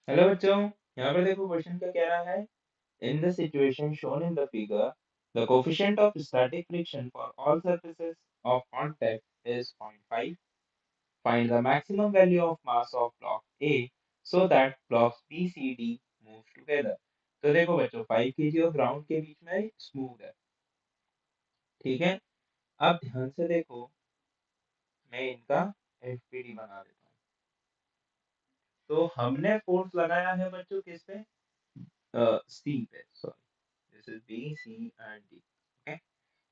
Hello बच्चों, यहाँ पर देखो क्वेश्चन का कह रहा है in the situation shown in the figure the coefficient of static friction for all surfaces of contact is 0.5. Find the maximum value of mass of block A so that blocks B C D move together. तो देखो बच्चों, 5 kg और ground के बीच में smooth है, ठीक है। अब ध्यान से देखो, मैं इनका एफपीडी बना देता हूँ। तो हमने फोर्स लगाया है बच्चों किस पे? सी पे, sorry, this is B C and D. Okay,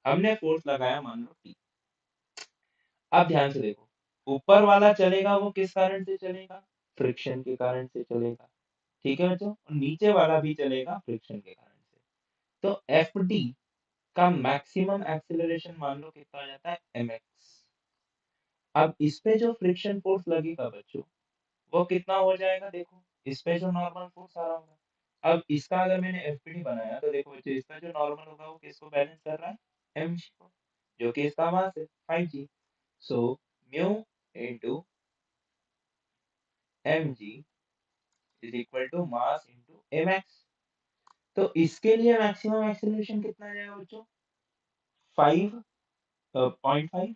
हमने फोर्स लगाया मान लो टी। अब ध्यान से देखो, ऊपर वाला चलेगा वो किस कारण से चलेगा? फ्रिक्शन के कारण से चलेगा, ठीक है बच्चों। और नीचे वाला भी चलेगा फ्रिक्शन के कारण से। तो एफ डी का मैक्सिमम एक्सीलरेशन मान लो कितना आ जाता है? M X. अब इस पे जो फ्रिक्शन फोर्स लगेगा बच्चों, वो कितना हो जाएगा? देखो, इस पे जो नॉर्मल फोर्स आ रहा होगा, अब इसका अगर मैंने एफपीडी बनाया तो देखो बच्चों, इसका जो नॉर्मल होगा वो किसको बैलेंस कर रहा है? एमजी को, जो कि इसका मास है 5g। So mu into MG is equal to mass into MX. तो इसके लिए मैक्सिमम एक्सीलरेशन कितना आ जाएगा बच्चों? 5.5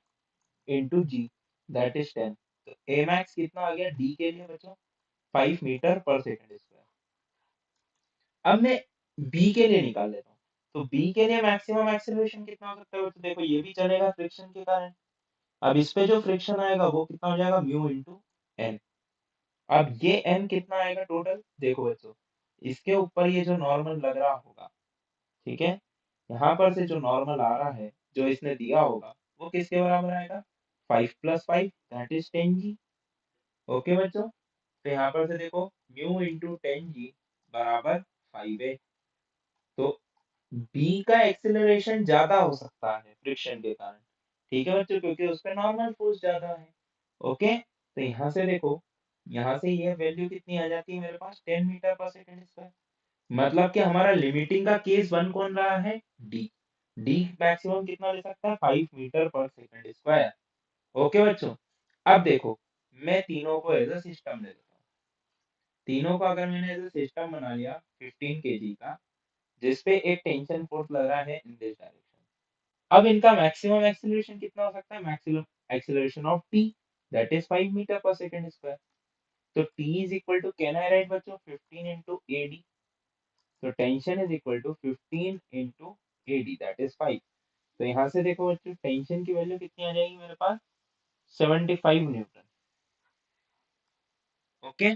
इंटू जी, दैट इज 10। तो एमएक्स कितना आ गया डी के लिए बच्चों? 5 मीटर पर सेकंड स्क्वायर। अब मैं बी के लिए निकाल लेता हूँ। तो बी के लिए मैक्सिमम एक्सीलरेशन कितना हो सकता है? तो देखो, ये भी चलेगा फ्रिक्शन के कारण। अब इस पे जो फ्रिक्शन आएगा वो कितना हो जाएगा? Mu into N. अब ये एन कितना आएगा टोटल? देखो बच्चों, इसके ऊपर ये जो नॉर्मल लग रहा होगा, ठीक है, यहाँ पर से जो नॉर्मल आ रहा है जो इसने दिया होगा, वो किसके बराबर आएगा? 5 + 5 दैट इज 10g। ओके बच्चों, तो यहाँ पर से देखो, म्यू इंटू 10g बराबर 5 है। तो बी का एक्सेलरेशन ज्यादा हो सकता है फ्रिक्शन के कारण, ठीक है बच्चों, क्योंकि उस पे नॉर्मल फोर्स ज्यादा है। ओके, तो यहाँ से देखो, यहाँ से ये वैल्यू कितनी आ जाती है मेरे पास? 10 मीटर पर सेकंड स्क्वायर। मतलब कि हमारा लिमिटिंग का केस बन कौन रहा है? डी। डी मैक्सिमम कितना ले सकता है? 5 metre per second square. Okay बच्चों, अब देखो, मैं तीनों को एज अ सिस्टम ले लेता हूँ। तीनों को अगर मैंने एज अ सिस्टम बना लिया 15 kg का, जिसपे एक टेंशन फोर्स लग रहा है इन दिस डायरेक्शन। अब इनका मैक्सिमम एक्सीलरेशन कितना हो सकता है? Maximum acceleration of T, that is 5 metre per second square. तो T is equal to, can I write बच्चों, 15 इंटू एडी। तो tension is equal to 15 into AD, that is 5। तो यहाँ से देखो बच्चों, टेंशन की वैल्यू कितनी आ जाएगी मेरे पास? 75 न्यूटन। ओके,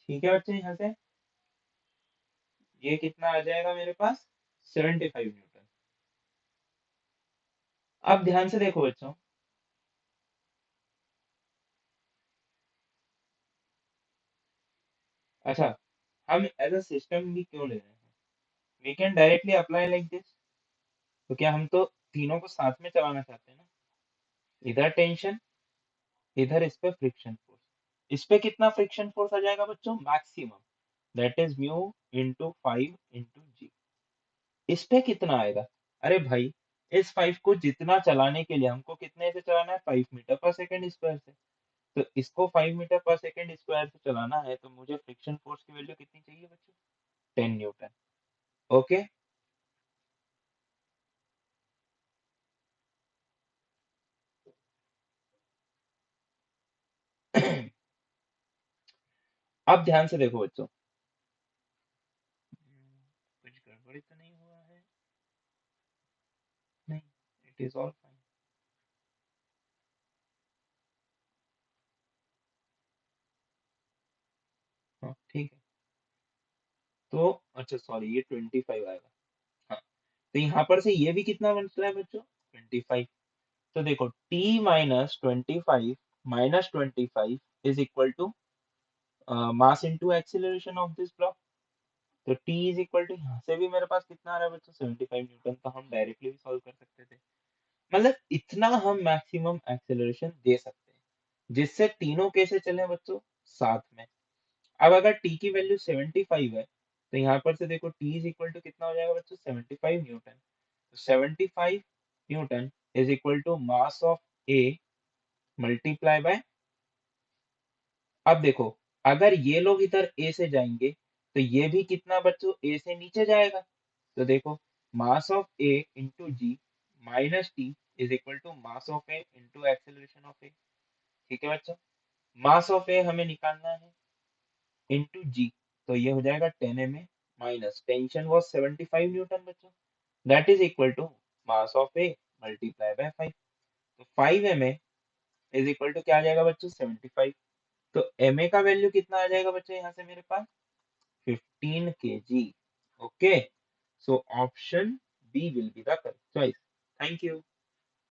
ठीक है बच्चे, यहाँ से ये कितना आ जाएगा मेरे पास? 75 न्यूटन। अब ध्यान से देखो बच्चों, अच्छा, हम एज अ सिस्टम भी क्यों ले रहे हैं? We can directly apply like this. तो क्या हम तो तीनों को साथ में चलाना चाहते हैं ना? इधर टेंशन, इधर इस पे फ्रिक्शन फोर्स। इस पे कितना फ्रिक्शन फोर्स आ जाएगा बच्चों? Maximum, that is mu into 5 into g. इस पे कितना आएगा? अरे भाई, इस 5 को जितना चलाने के लिए हमको कितने से चलाना है? 5 मीटर पर सेकंड स्क्वायर से। तो इसको 5 मीटर पर सेकंड स्क्वायर से चलाना है, तो मुझे फ्रिक्शन फोर्स की वैल्यू कितनी चाहिए बच्चों? 10 न्यूटन। ओके। अब ध्यान से देखो बच्चों, कुछ गड़बड़ी तो नहीं हुआ है? नहीं, इट इज ऑल फाइन। हाँ ठीक है। तो अच्छा सॉरी, ये 25 आएगा। हाँ, तो यहाँ पर से ये भी कितना बनता है बच्चों? 25। तो देखो, t minus 25 minus 25 is equal to mass into acceleration of this block. तो t इज इक्वल टू, यहाँ से भी मेरे पास कितना आ रहा है बच्चों? 75 न्यूटन। तो हम डायरेक्टली भी सॉल्व कर सकते थे। मतलब इतना हम मैक्सिमम एक्सेलरेशन दे सकते हैं, जिससे तीनों केसेस चले बच्चों साथ में। अब अगर t की वैल्यू 75 है, तो यहाँ पर से देखो, t इज इक्वल टू कितना हो जाएगा बच्चों? 75 न्यूटन। तो 75 newton is equal to mass of A multiply by, अब देखो अगर ये लोग इधर ए से जाएंगे तो ये भी कितना बच्चों ए से नीचे जाएगा। तो देखो mass of a into g minus T is equal to mass of a into acceleration of a. ठीक है बच्चों, मास ऑफ ए हमें निकालना है इंटू जी, तो ये हो जाएगा 10 ma minus tension was 75 newton बच्चों, that is equal to mass of A multiply by 5। तो 5 ma इज इक्वल टू क्या आ जाएगा बच्चों 75। तो ma का वैल्यू कितना आ जाएगा बच्चों यहाँ से मेरे पास 15 kg। Okay, so option B will be the correct choice. Thank you.